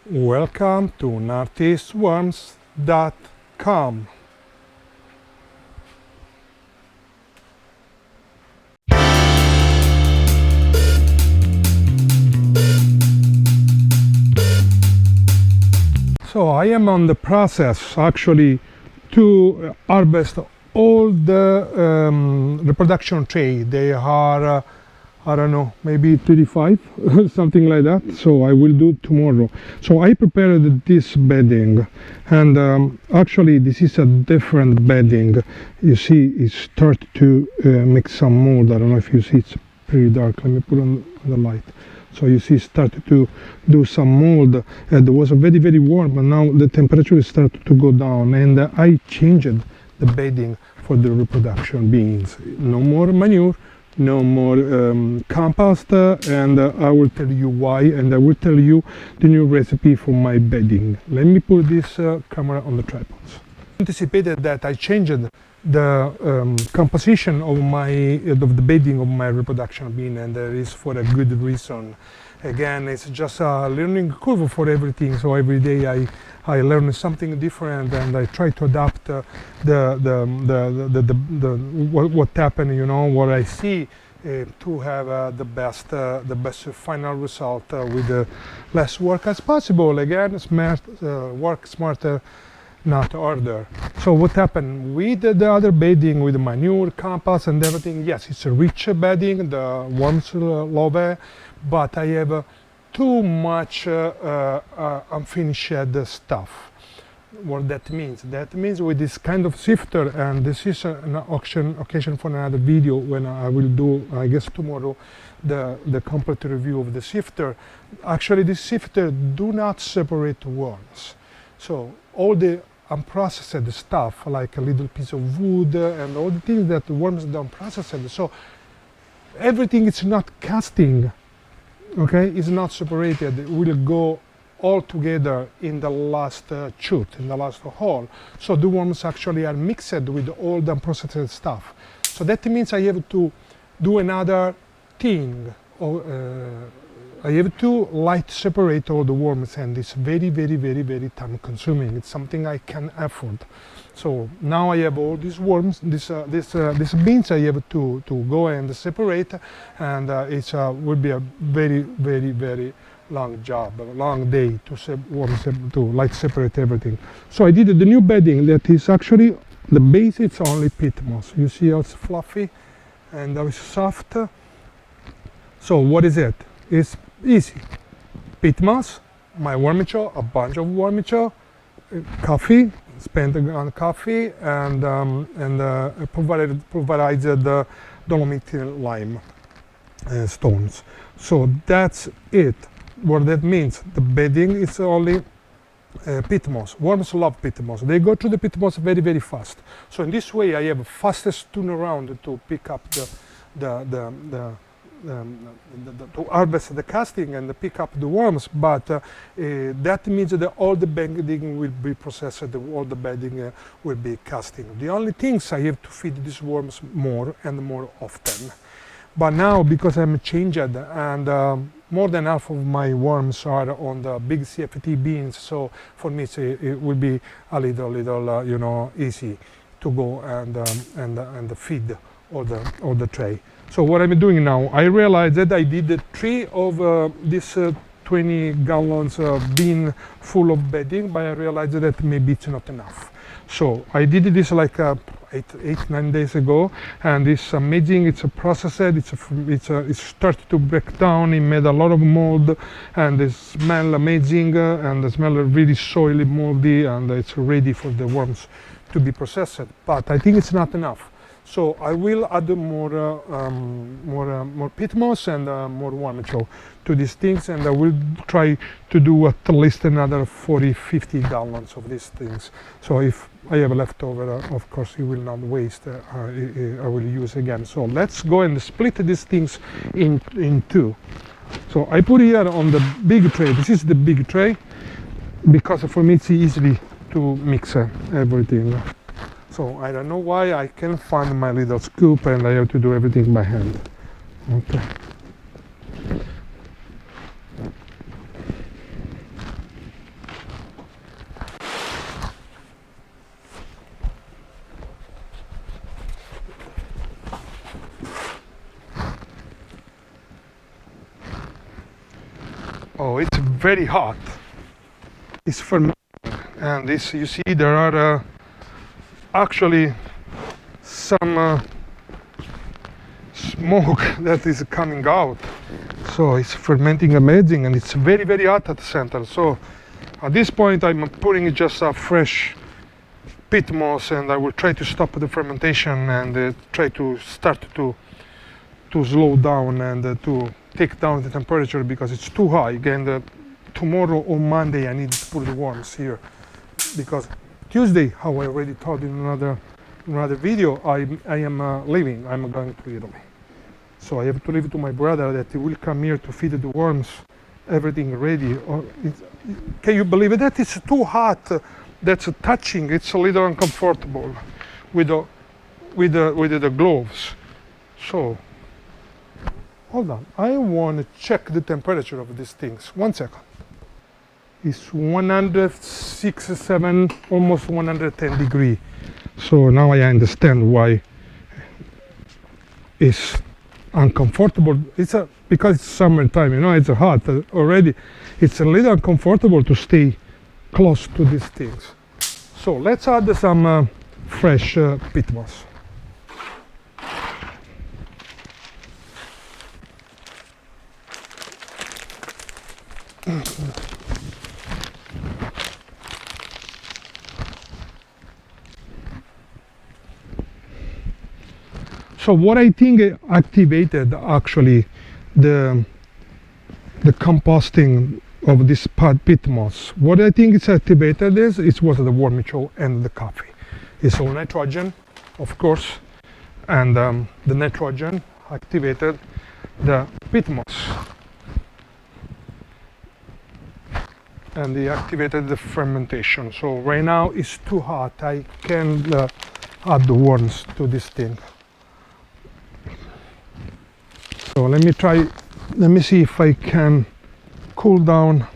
Welcome to northeastworms.com. So I am on the process actually to harvest all the reproduction tray. They are I don't know, maybe 35 something like that. So I will do tomorrow. So I prepared this bedding, and actually this is a different bedding. You see it start to make some mold. I don't know if you see, it's pretty dark. Let me put on the light. So you see, started to do some mold. It was very, very warm, but now the temperature started to go down, and I changed the bedding for the reproduction beans. No more manure, no more compost, and I will tell you why, and I will tell you the new recipe for my bedding. Let me put this camera on the tripods. Anticipated that I changed the composition of the bedding of my reproduction bean, and that is for a good reason. Again, it's just a learning curve for everything. So every day I learn something different, and I try to adapt what happened, you know, what I see, to have the best final result with less work as possible. Again, work smarter, not harder. So what happened with the other bedding, with the manure, compost and everything? Yes, it's a rich bedding, the worms love it, but I have too much unfinished stuff. What that means? That means with this kind of sifter, and this is an occasion for another video when I will do, I guess tomorrow, the complete review of the sifter. Actually, this sifter do not separate worms. So all the unprocessed stuff, like a little piece of wood and all the things that the worms don't process it. So everything is not casting, okay, is not separated. It will go all together in the last chute, in the last hole. So the worms actually are mixed with all the unprocessed stuff. So that means I have to do another thing. I have to light separate all the worms, and it's very, very, very, very time consuming. It's something I can afford. So now I have all these worms, these beans I have to go and separate, and it will be a very, very, very long job, a long day to light separate everything. So I did the new bedding that is actually, the base it's only peat moss. You see how it's fluffy and how it's soft. So what is it? It's easy. Peat moss, my wormicho, a bunch of wormicho, coffee, spent on coffee, and provided the dolomite lime stones. So that's it. What that means, the bedding is only peat moss. Worms love peat moss. They go through the peat moss very, very fast. So in this way I have fastest turnaround to pick up to harvest the casting and pick up the worms, but that means that all the bedding will be processed, all the bedding will be casting. The only things I have to feed these worms more and more often. But now, because I'm changed, and more than half of my worms are on the big CFT beans, so for me it will be a little you know, easy to go and feed all the tray. So what I'm doing now, I realized that I did 3 of this 20 gallons bin full of bedding, but I realized that maybe it's not enough. So I did this like 8-9 days ago, and it's amazing. It's a processed. It started to break down. It made a lot of mold, and it smells amazing, and it smells really soily, moldy, and it's ready for the worms to be processed. But I think it's not enough. So I will add more peat moss and more wormicho to these things, and I will try to do at least another 40-50 gallons of these things. So if I have leftover, of course, you will not waste. I will use again. So let's go and split these things in two. So I put here on the big tray. This is the big tray because for me it's easy to mix everything. So I don't know why I can't find my little scoop, and I have to do everything by hand. Okay. Oh, it's very hot. It's fermenting, and this, you see, there are actually some smoke that is coming out. So it's fermenting amazing, and it's very, very hot at the center. So at this point, I'm putting just a fresh peat moss, and I will try to stop the fermentation and try to start to slow down and to take down the temperature, because it's too high. Again, tomorrow or Monday I need to put the worms here, because Tuesday, how I already told in another video, I am leaving. I'm going to Italy, so I have to leave it to my brother that he will come here to feed the worms, everything ready. Can you believe it? That it's too hot. That's touching. It's a little uncomfortable with the gloves. So hold on, I want to check the temperature of these things. 1 second. It's 106, 7, almost 110 degrees. So now I understand why it's uncomfortable. Because it's summertime, you know, it's hot already. It's a little uncomfortable to stay close to these things. So let's add some fresh peat moss. So what I think activated actually the composting of this peat moss, what I think it's activated is was the worm chow and the coffee. It's all nitrogen, of course, and the nitrogen activated the peat moss, and they activated the fermentation. So right now it's too hot. I can add the worms to this thing. So let me see if I can cool down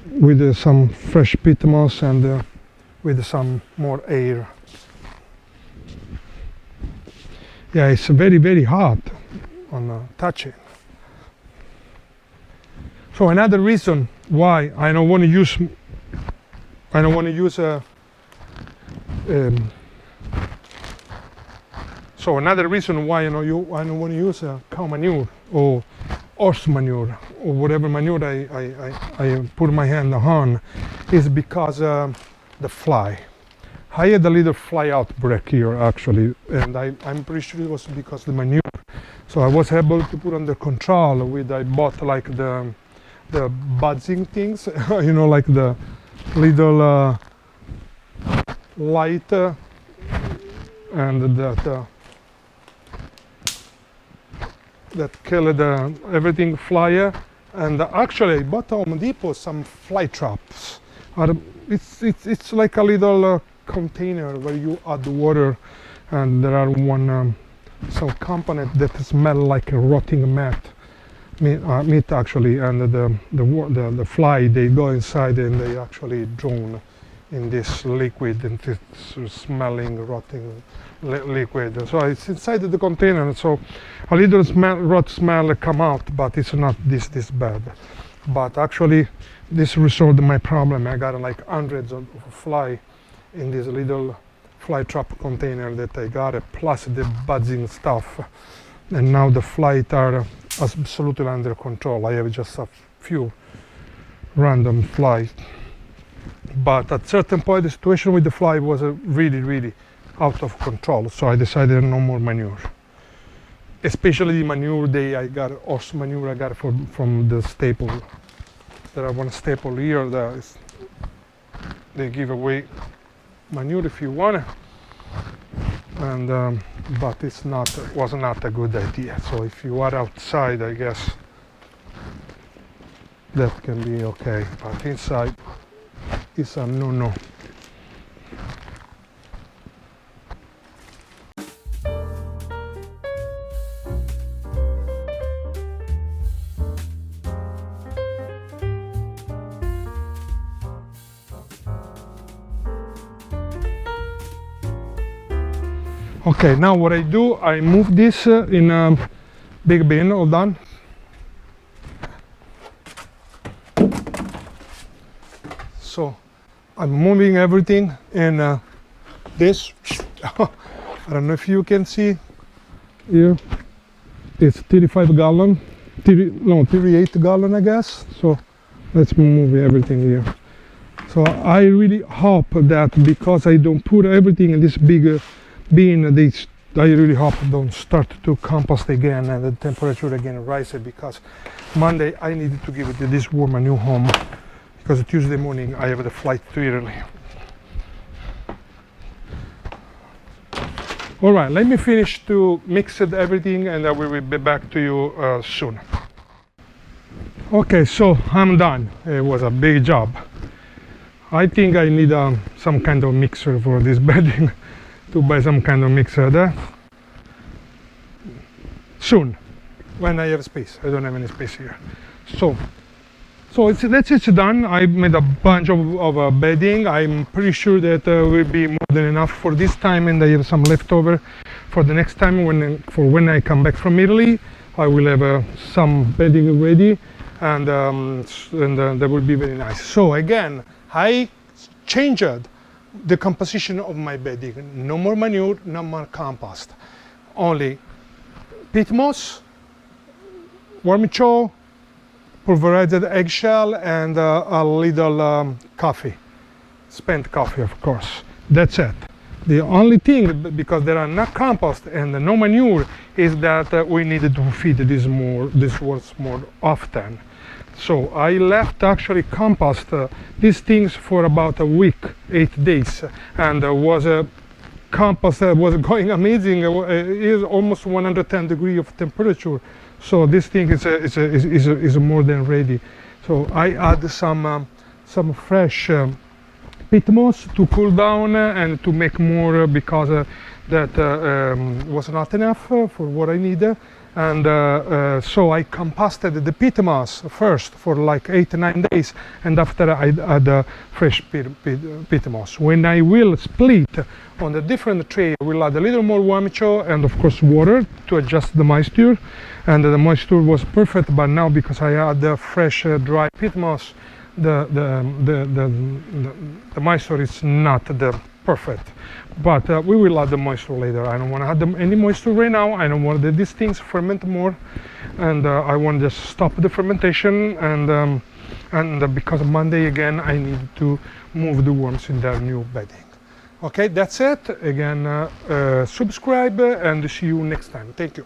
with some fresh peat moss and with some more air. Yeah, it's very, very hot on touching. So another reason why I don't want to use so another reason why I don't want to use cow manure or horse manure or whatever manure I put my hand on is because the fly. I had a little fly outbreak here actually, and I'm pretty sure it was because the manure. So I was able to put under control with, I bought like the buzzing things, you know, like the little light and that killed everything flyer. And actually I bought at Home Depot some fly traps. It's like a little container where you add water, and there are some component that smell like a rotting meat actually, and the fly, they go inside and they actually drown in this liquid, and it's smelling rotting liquid. So it's inside the container, so a little rot smell come out, but it's not this bad. But actually this resolved my problem. I got like hundreds of fly in this little fly trap container that I got, plus the buzzing stuff, and now the flies are absolutely under control. I have just a few random flies, but at certain point the situation with the fly was really out of control, so I decided no more manure, especially the manure I got horse manure I got from the staple. There are one staple here that they give away manure if you want it, and but it was not a good idea. So if you are outside, I guess that can be okay, but inside it's a no. Okay, now what I do, I move this in a big bin. Hold on. So I'm moving everything in this. I don't know if you can see here. It's 35 gallon, 38 gallon, I guess. So let's move everything here. So I really hope that because I don't put everything in this big bin, I really hope don't start to compost again and the temperature again rises, because Monday I needed to give it this worm a new home, because Tuesday morning I have the flight to Italy. All right, let me finish to mix it everything and I will be back to you soon. Okay, so I'm done. It was a big job. I think I need some kind of mixer for this bedding, to buy some kind of mixer there. Soon, when I have space. I don't have any space here. So it's done. I made a bunch of bedding. I'm pretty sure that will be more than enough for this time, and I have some leftover for the next time when I come back from Italy. I will have some bedding ready, and that will be very nice. So again, I changed the composition of my bedding. No more manure, no more compost. Only peat moss, wormicho, pulverized eggshell, and a little coffee, spent coffee, of course. That's it. The only thing, because there are not compost and no manure, is that we needed to feed this worms more often. So I left actually compost these things for about a week, 8 days, and compost was going amazing. It is almost 110 degrees of temperature. So this thing is more than ready. So I add some fresh peat moss to cool down and to make more, because that was not enough for what I need. And so I composted the peat moss first for like 8 or 9 days, and after I add fresh peat moss. When I will split on the different tray, I will add a little more wormicho and of course water to adjust the moisture. And the moisture was perfect, but now because I add the fresh dry peat moss, the moisture is not the perfect. But we will add the moisture later. I don't want to add any moisture right now. I don't want these things ferment more, and I want to just stop the fermentation. And because Monday again, I need to move the worms in their new bedding. Okay, that's it. Again, subscribe and see you next time. Thank you.